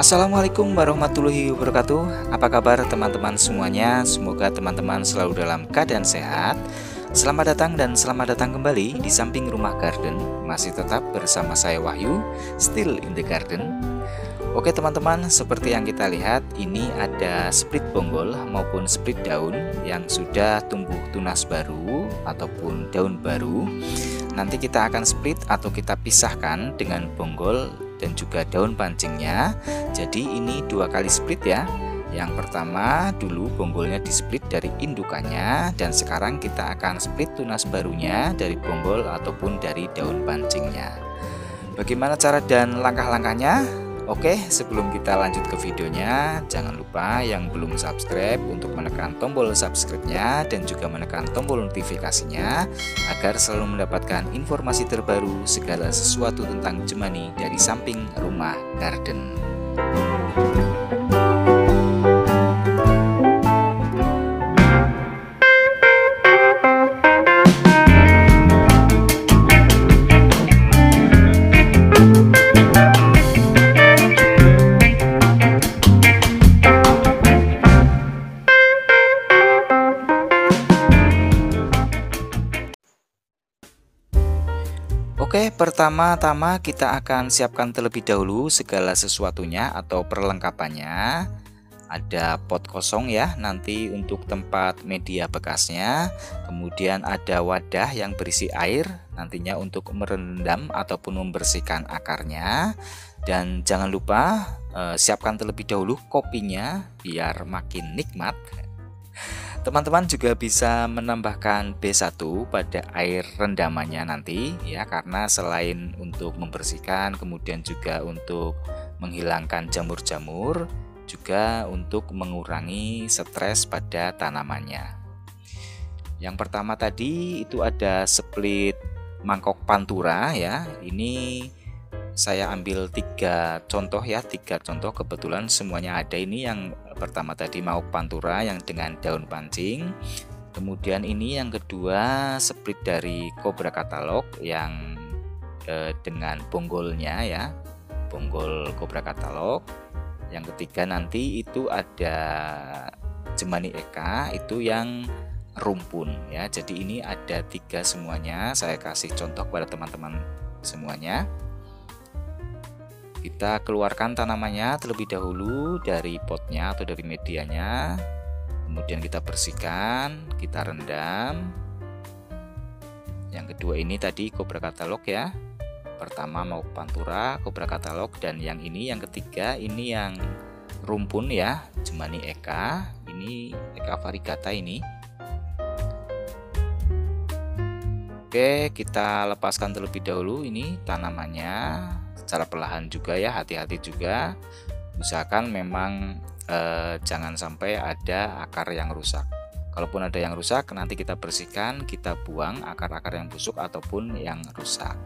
Assalamualaikum warahmatullahi wabarakatuh. Apa kabar teman-teman semuanya? Semoga teman-teman selalu dalam keadaan sehat. Selamat datang dan selamat datang kembali di Samping Rumah Garden. Masih tetap bersama saya Wahyu, Still in the Garden. Oke teman-teman, seperti yang kita lihat, ini ada split bonggol maupun split daun yang sudah tumbuh tunas baru ataupun daun baru. Nanti kita akan split atau kita pisahkan dengan bonggol dan juga daun pancingnya. Jadi ini dua kali split ya. Yang pertama dulu bonggolnya di split dari indukannya, dan sekarang kita akan split tunas barunya dari bonggol ataupun dari daun pancingnya. Bagaimana cara dan langkah-langkahnya? Oke, sebelum kita lanjut ke videonya, jangan lupa yang belum subscribe untuk menekan tombol subscribe-nya dan juga menekan tombol notifikasinya agar selalu mendapatkan informasi terbaru segala sesuatu tentang Jemani dari Samping Rumah Garden. Oke, pertama-tama kita akan siapkan terlebih dahulu segala sesuatunya atau perlengkapannya. Ada pot kosong ya, nanti untuk tempat media bekasnya. Kemudian ada wadah yang berisi air, nantinya untuk merendam ataupun membersihkan akarnya. Dan jangan lupa siapkan terlebih dahulu kopinya biar makin nikmat. Teman-teman juga bisa menambahkan B1 pada air rendamannya nanti ya, karena selain untuk membersihkan, kemudian juga untuk menghilangkan jamur-jamur, juga untuk mengurangi stres pada tanamannya. Yang pertama tadi itu ada split mangkok pantura ya. Ini saya ambil 3 contoh ya, 3 contoh kebetulan semuanya ada. Ini yang pertama tadi mangkok pantura yang dengan daun pancing. Kemudian ini yang kedua split dari Cobra Katalog yang dengan bonggolnya ya, bonggol Cobra Katalog. Yang ketiga nanti itu ada Jemani Eka, itu yang rumpun ya. Jadi ini ada 3 semuanya, saya kasih contoh kepada teman-teman semuanya. Kita keluarkan tanamannya terlebih dahulu dari potnya atau dari medianya. Kemudian kita bersihkan, kita rendam. Yang kedua ini tadi Cobra Katalog ya. Pertama mau pantura, Cobra Katalog, dan yang ini yang ketiga ini yang rumpun ya, Jemani Eka. Ini Eka variegata ini. Oke, kita lepaskan terlebih dahulu ini tanamannya. Secara perlahan juga ya, hati-hati juga, usahakan memang jangan sampai ada akar yang rusak. Kalaupun ada yang rusak nanti kita bersihkan, kita buang akar-akar yang busuk ataupun yang rusak.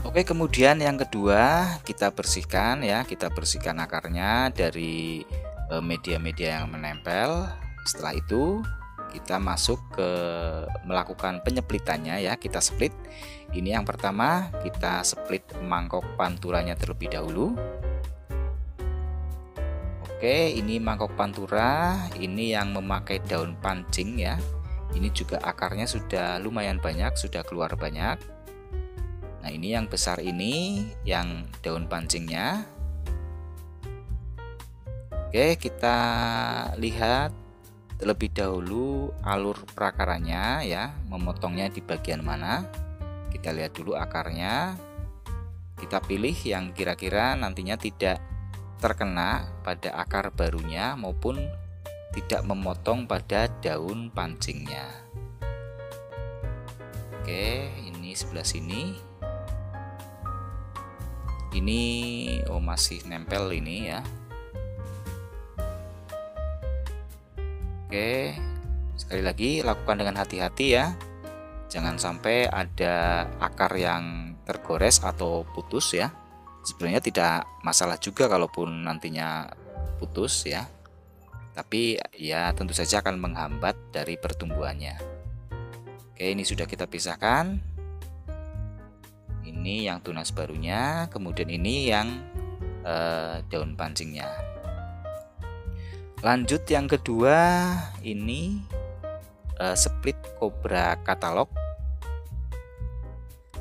Oke, kemudian yang kedua kita bersihkan ya, kita bersihkan akarnya dari media-media yang menempel. Setelah itu kita masuk ke melakukan penyeplitannya ya, kita split. Ini yang pertama kita split mangkok panturanya terlebih dahulu. Oke, ini mangkok pantura, ini yang memakai daun pancing ya. Ini juga akarnya sudah lumayan banyak, sudah keluar banyak. Nah ini yang besar ini yang daun pancingnya. Oke, kita lihat terlebih dahulu alur prakarannya ya, memotongnya di bagian mana. Kita lihat dulu akarnya, kita pilih yang kira-kira nantinya tidak terkena pada akar barunya maupun tidak memotong pada daun pancingnya. Oke, ini sebelah sini. Ini masih nempel ini ya. Oke, sekali lagi lakukan dengan hati-hati ya. Jangan sampai ada akar yang tergores atau putus ya. Sebenarnya tidak masalah juga kalaupun nantinya putus ya. Tapi ya tentu saja akan menghambat dari pertumbuhannya. Oke, ini sudah kita pisahkan. Ini yang tunas barunya, kemudian ini yang daun pancingnya. Lanjut yang kedua, ini split cobra katalog.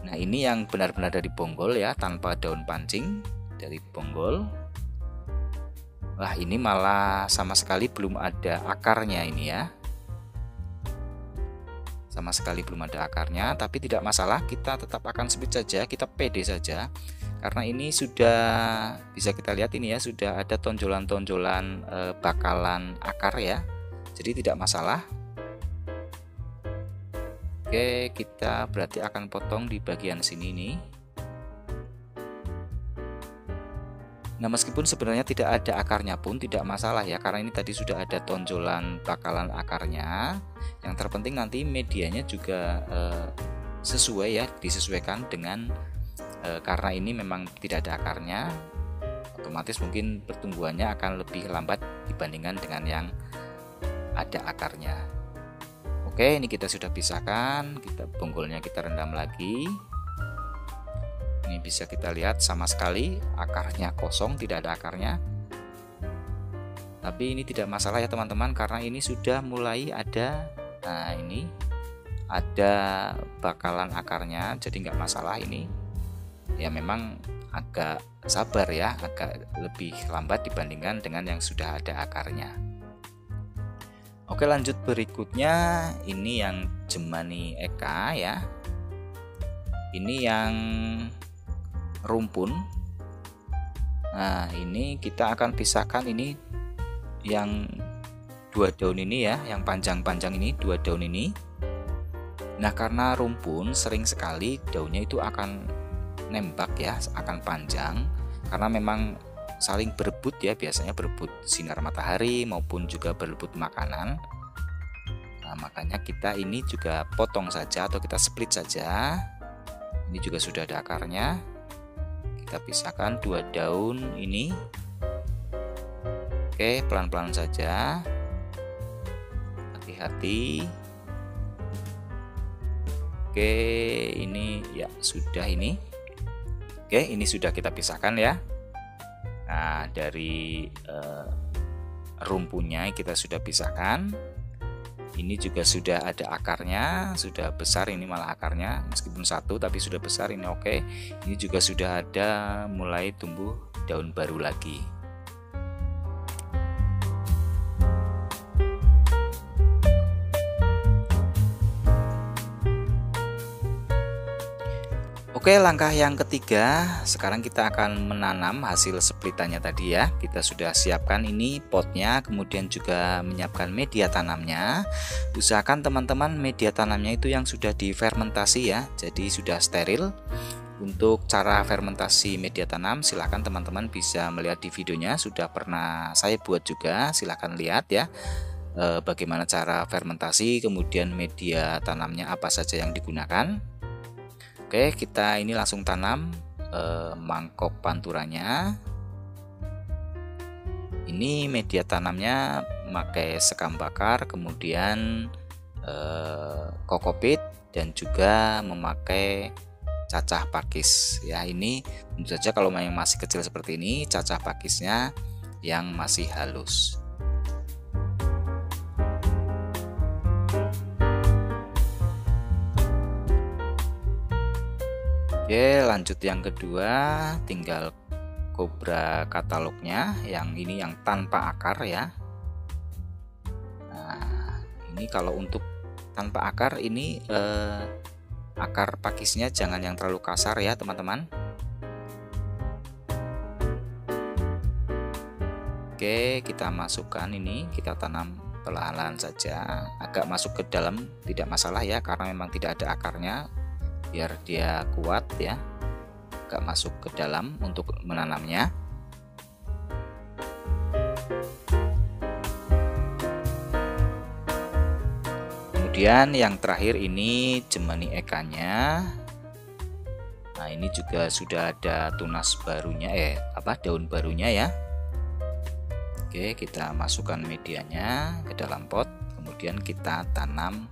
Nah, ini yang benar-benar dari bonggol ya, tanpa daun pancing, dari bonggol. Wah, ini malah sama sekali belum ada akarnya ini ya. Sama sekali belum ada akarnya, tapi tidak masalah, kita tetap akan split saja, kita pede saja. Karena ini sudah bisa kita lihat ini ya, sudah ada tonjolan-tonjolan bakalan akar ya. Jadi tidak masalah. Oke, kita berarti akan potong di bagian sini nih. Nah, meskipun sebenarnya tidak ada akarnya pun tidak masalah ya, karena ini tadi sudah ada tonjolan bakalan akarnya. Yang terpenting nanti medianya juga sesuai ya, disesuaikan dengan karena ini memang tidak ada akarnya, otomatis mungkin pertumbuhannya akan lebih lambat dibandingkan dengan yang ada akarnya. Oke, ini kita sudah pisahkan, bonggolnya kita rendam lagi. Ini bisa kita lihat sama sekali akarnya kosong, tidak ada akarnya. Tapi ini tidak masalah ya teman-teman, karena ini sudah mulai ada, nah ini ada bakalan akarnya, jadi nggak masalah ini. Ya memang agak sabar ya, agak lebih lambat dibandingkan dengan yang sudah ada akarnya. Oke, lanjut berikutnya, ini yang Jemani Eka ya. Ini yang rumpun. Nah, ini kita akan pisahkan ini yang 2 daun ini ya, yang panjang-panjang ini 2 daun ini. Nah, karena rumpun sering sekali daunnya itu akan nembak ya, akan panjang karena memang saling berebut ya, biasanya berebut sinar matahari maupun juga berebut makanan. Nah, makanya kita ini juga potong saja atau kita split saja. Ini juga sudah ada akarnya. Kita pisahkan 2 daun ini. Oke, pelan-pelan saja, hati-hati. Oke, ini ya sudah ini. Oke, ini sudah kita pisahkan ya. Nah, dari rumpunnya kita sudah pisahkan. Ini juga sudah ada akarnya, sudah besar ini malah akarnya, meskipun satu tapi sudah besar ini. Oke, ini juga sudah ada mulai tumbuh daun baru lagi. Oke, langkah yang ketiga, sekarang kita akan menanam hasil splitannya tadi ya. Kita sudah siapkan ini potnya, kemudian juga menyiapkan media tanamnya. Usahakan teman-teman media tanamnya itu yang sudah difermentasi ya, jadi sudah steril. Untuk cara fermentasi media tanam, silahkan teman-teman bisa melihat di videonya, sudah pernah saya buat juga, silahkan lihat ya. Bagaimana cara fermentasi, kemudian media tanamnya apa saja yang digunakan. Oke, kita ini langsung tanam mangkok panturanya. Ini media tanamnya memakai sekam bakar, kemudian kokopit dan juga memakai cacah pakis. Ya, ini tentu saja kalau yang masih kecil seperti ini, cacah pakisnya yang masih halus. Oke, lanjut yang kedua, tinggal cobra katalognya, yang ini yang tanpa akar ya. Nah, ini kalau untuk tanpa akar ini akar pakisnya jangan yang terlalu kasar ya teman-teman. Oke, kita masukkan ini, kita tanam perlahan-lahan saja, agak masuk ke dalam tidak masalah ya, karena memang tidak ada akarnya. Biar dia kuat ya, agak masuk ke dalam untuk menanamnya. Kemudian yang terakhir ini Jemani Ekanya. Nah, ini juga sudah ada tunas barunya, daun barunya ya. Oke, kita masukkan medianya ke dalam pot, kemudian kita tanam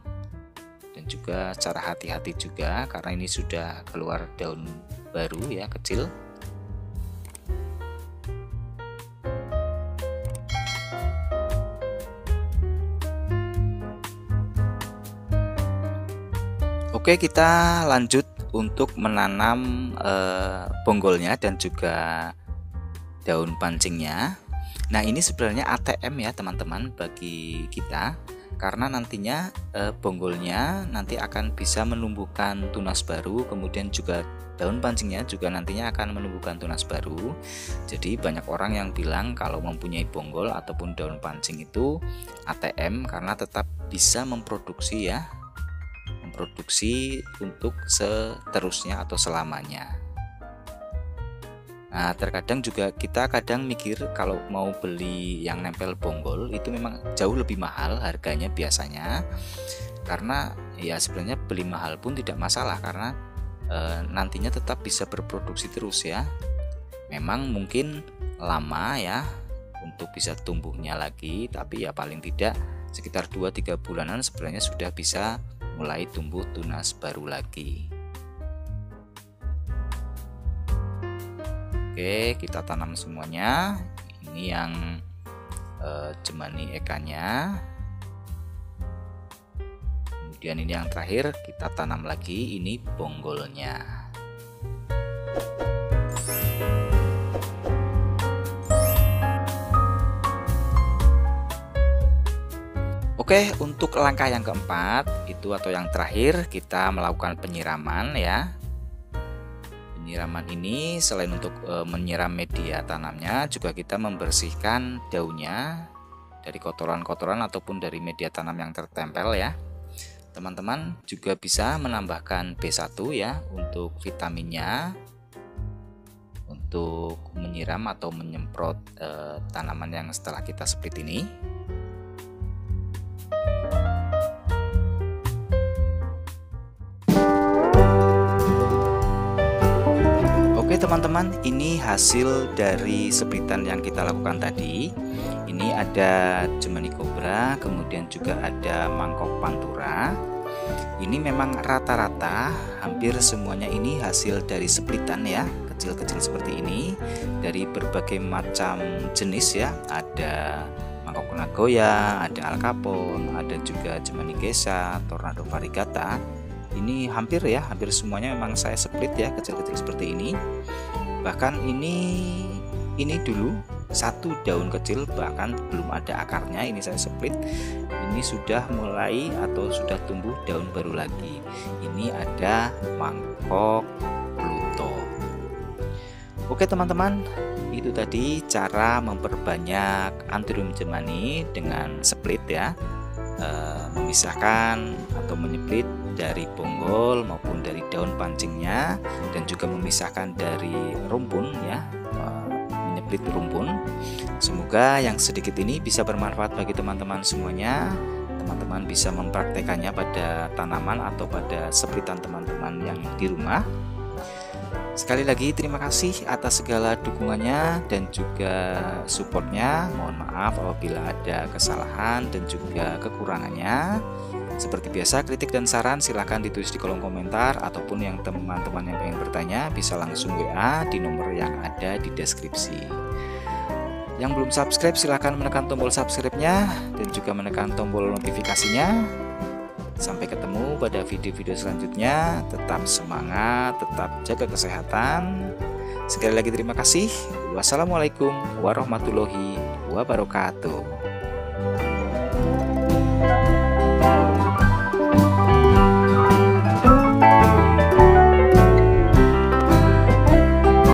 dan juga secara hati-hati juga karena ini sudah keluar daun baru ya, kecil. Oke, kita lanjut untuk menanam bonggolnya dan juga daun pancingnya. Nah, ini sebenarnya ATM ya teman-teman bagi kita, karena nantinya bonggolnya nanti akan bisa menumbuhkan tunas baru, kemudian juga daun pancingnya juga nantinya akan menumbuhkan tunas baru. Jadi banyak orang yang bilang kalau mempunyai bonggol ataupun daun pancing itu ATM karena tetap bisa memproduksi ya, memproduksi untuk seterusnya atau selamanya. Nah, terkadang juga kita kadang mikir kalau mau beli yang nempel bonggol itu memang jauh lebih mahal harganya biasanya, karena ya sebenarnya beli mahal pun tidak masalah karena nantinya tetap bisa berproduksi terus ya. Memang mungkin lama ya untuk bisa tumbuhnya lagi, tapi ya paling tidak sekitar 2-3 bulanan sebenarnya sudah bisa mulai tumbuh tunas baru lagi. Oke, kita tanam semuanya. Ini yang Jemani ekanya. Kemudian ini yang terakhir kita tanam lagi, ini bonggolnya. Oke, untuk langkah yang keempat itu atau yang terakhir kita melakukan penyiraman ya. Penyiraman ini selain untuk menyiram media tanamnya, juga kita membersihkan daunnya dari kotoran-kotoran ataupun dari media tanam yang tertempel ya. Teman-teman juga bisa menambahkan B1 ya untuk vitaminnya, untuk menyiram atau menyemprot tanaman yang setelah kita split ini. Oke teman-teman, ini hasil dari splitan yang kita lakukan tadi. Ini ada Jemani Cobra, kemudian juga ada Mangkok Pantura. Ini memang rata-rata hampir semuanya ini hasil dari splitan ya, kecil-kecil seperti ini, dari berbagai macam jenis ya. Ada Mangkok Nagoya, ada Al Capone, ada juga Jemani Geisha, Tornado Variegata. Ini hampir semuanya memang saya split ya, kecil-kecil seperti ini. Bahkan ini dulu satu daun kecil, bahkan belum ada akarnya, ini saya split. Ini sudah mulai atau sudah tumbuh daun baru lagi. Ini ada Mangkok Pluto. Oke teman-teman, itu tadi cara memperbanyak Anthurium jemani dengan split ya, memisahkan atau menyeplit dari bonggol maupun dari daun pancingnya, dan juga memisahkan dari rumpun ya, menyeplit rumpun. Semoga yang sedikit ini bisa bermanfaat bagi teman-teman semuanya. Teman-teman bisa mempraktekannya pada tanaman atau pada splitan teman-teman yang di rumah. Sekali lagi terima kasih atas segala dukungannya dan juga supportnya. Mohon maaf apabila ada kesalahan dan juga kekurangannya. Seperti biasa, kritik dan saran silahkan ditulis di kolom komentar, ataupun yang teman-teman yang ingin bertanya bisa langsung WA di nomor yang ada di deskripsi. Yang belum subscribe silahkan menekan tombol subscribe-nya dan juga menekan tombol notifikasinya. Sampai ketemu pada video-video selanjutnya. Tetap semangat, tetap jaga kesehatan. Sekali lagi terima kasih. Wassalamualaikum warahmatullahi wabarakatuh.